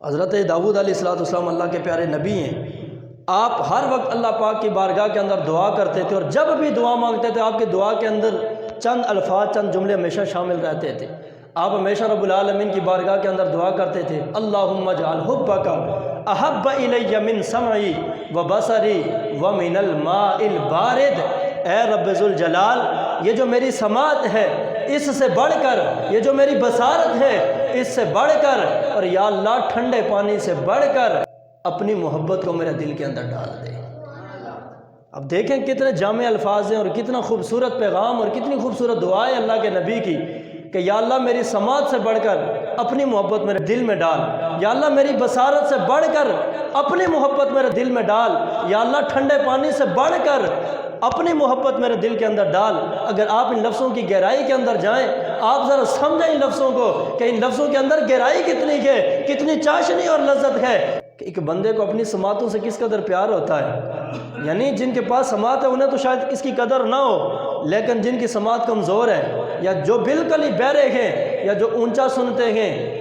حضرت داؤد علیہ السلام اللہ کے پیارے نبی ہیں۔ آپ ہر وقت اللہ پاک کی بارگاہ کے اندر دعا کرتے تھے، اور جب بھی دعا مانگتے تھے آپ کی دعا کے اندر چند الفاظ، چند جملے ہمیشہ شامل رہتے تھے۔ آپ ہمیشہ رب العالمین کی بارگاہ کے اندر دعا کرتے تھے، اللہم اجعل حبک احب الی من سمعی و بصری و من الماء البارد۔ اے رب ذوالجلال، یہ جو میری سماعت ہے اس سے بڑھ کر، یہ جو میری بصارت ہے اس سے بڑھ کر، اور یا اللہ ٹھنڈے پانی سے بڑھ کر اپنی محبت کو میرے دل کے اندر ڈال دے۔ اب دیکھیں کتنے جامع الفاظ ہیں، اور کتنا خوبصورت پیغام اور کتنی خوبصورت دعا ہے اللہ کے نبی کی، کہ یا اللہ میری سماعت سے بڑھ کر اپنی محبت میرے دل میں ڈال، یا اللہ میری بصارت سے بڑھ کر اپنی محبت میرے دل میں ڈال، یا اللہ ٹھنڈے پانی سے بڑھ کر اپنی محبت میرے دل کے اندر ڈال۔ اگر آپ ان لفظوں کی گہرائی کے اندر جائیں، آپ ذرا سمجھیں ان لفظوں کو کہ ان لفظوں کے اندر گہرائی کتنی ہے، کتنی چاشنی اور لذت ہے، کہ ایک بندے کو اپنی سماعتوں سے کس قدر پیار ہوتا ہے۔ یعنی جن کے پاس سماعت ہے انہیں تو شاید اس کی قدر نہ ہو، لیکن جن کی سماعت کمزور ہے، یا جو بالکل ہی بہرے ہیں، یا جو اونچا سنتے ہیں،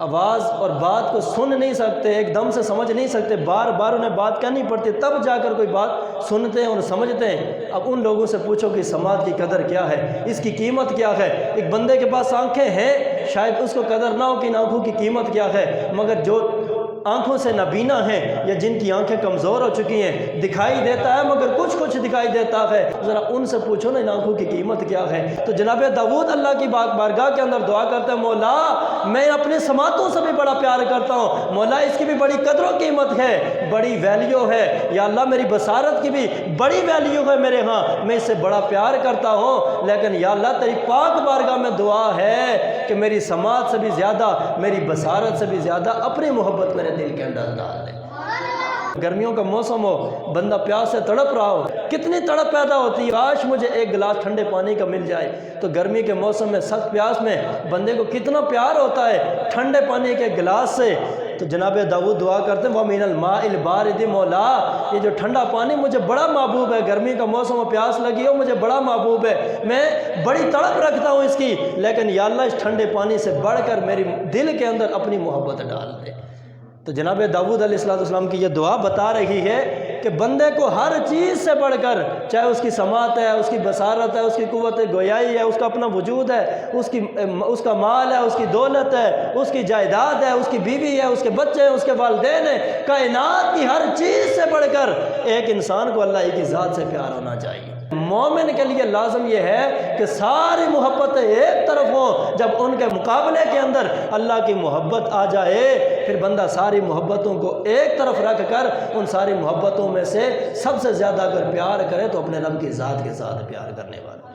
آواز اور بات کو سن نہیں سکتے، ایک دم سے سمجھ نہیں سکتے، بار بار انہیں بات کہنی پڑتی، تب جا کر کوئی بات سنتے ہیں اور سمجھتے ہیں۔ اب ان لوگوں سے پوچھو کہ سماعت کی قدر کیا ہے، اس کی قیمت کیا ہے۔ ایک بندے کے پاس آنکھیں ہیں، شاید اس کو قدر نہ ہو کہ ان آنکھوں کی قیمت کیا ہے، مگر جو آنکھوں سے نابینا ہیں، یا جن کی آنکھیں کمزور ہو چکی ہیں، دکھائی دیتا ہے مگر کچھ دکھائی دیتا ہے، ذرا ان سے پوچھو نا ان آنکھوں کی قیمت کیا ہے۔ تو جناب داؤد اللہ کی بارگاہ کے اندر دعا کرتے ہیں، مولا میں اپنے سماعتوں سے بھی بڑا پیار کرتا ہوں، مولا اس کی بھی بڑی قدر و قیمت ہے، بڑی ویلیو ہے، یا اللہ میری بصارت کی بھی بڑی ویلیو ہے میرے ہاں، میں اس سے بڑا پیار کرتا ہوں، لیکن یا اللہ تیری پاک بارگاہ میں دعا ہے کہ میری سماعت سے بھی زیادہ، میری بصارت سے بھی زیادہ اپنی محبت میرے دل کے اندر ڈال دے۔ گرمیوں کا موسم ہو، بندہ پیاس سے تڑپ رہا ہو، کتنی تڑپ پیدا ہوتی ہے، کاش مجھے ایک گلاس ٹھنڈے پانی کا مل جائے۔ تو گرمی کے موسم میں سخت پیاس میں بندے کو کتنا پیار ہوتا ہے ٹھنڈے پانی کے گلاس سے۔ تو جناب داؤد دعا کرتے ہیں، وَمِنَ الْمَاءِ الْبَارِدِ، مولا یہ جو ٹھنڈا پانی مجھے بڑا محبوب ہے، گرمی کا موسم و پیاس لگی ہو مجھے بڑا محبوب ہے، میں بڑی تڑپ رکھتا ہوں اس کی، لیکن یا اللہ اس ٹھنڈے پانی سے بڑھ کر میری دل کے اندر اپنی محبت ڈال دے۔ تو جناب داؤد علیہ السلام کی یہ دعا بتا رہی ہے کہ بندے کو ہر چیز سے بڑھ کر، چاہے اس کی سماعت ہے، اس کی بصارت ہے، اس کی قوت گویائی ہے، اس کا اپنا وجود ہے، اس کا مال ہے، اس کی دولت ہے، اس کی جائیداد ہے، اس کی بیوی ہے، اس کے بچے ہیں، اس کے والدین ہیں، کائنات کی ہر چیز سے بڑھ کر ایک انسان کو اللہ کی ذات سے پیار ہونا چاہیے۔ مومن کے لیے لازم یہ ہے کہ ساری محبتیں ایک طرف ہوں، جب ان کے مقابلے کے اندر اللہ کی محبت آ جائے، پھر بندہ ساری محبتوں کو ایک طرف رکھ کر ان ساری محبتوں میں سے سب سے زیادہ اگر پیار کرے تو اپنے رب کی ذات کے ساتھ پیار کرنے والا۔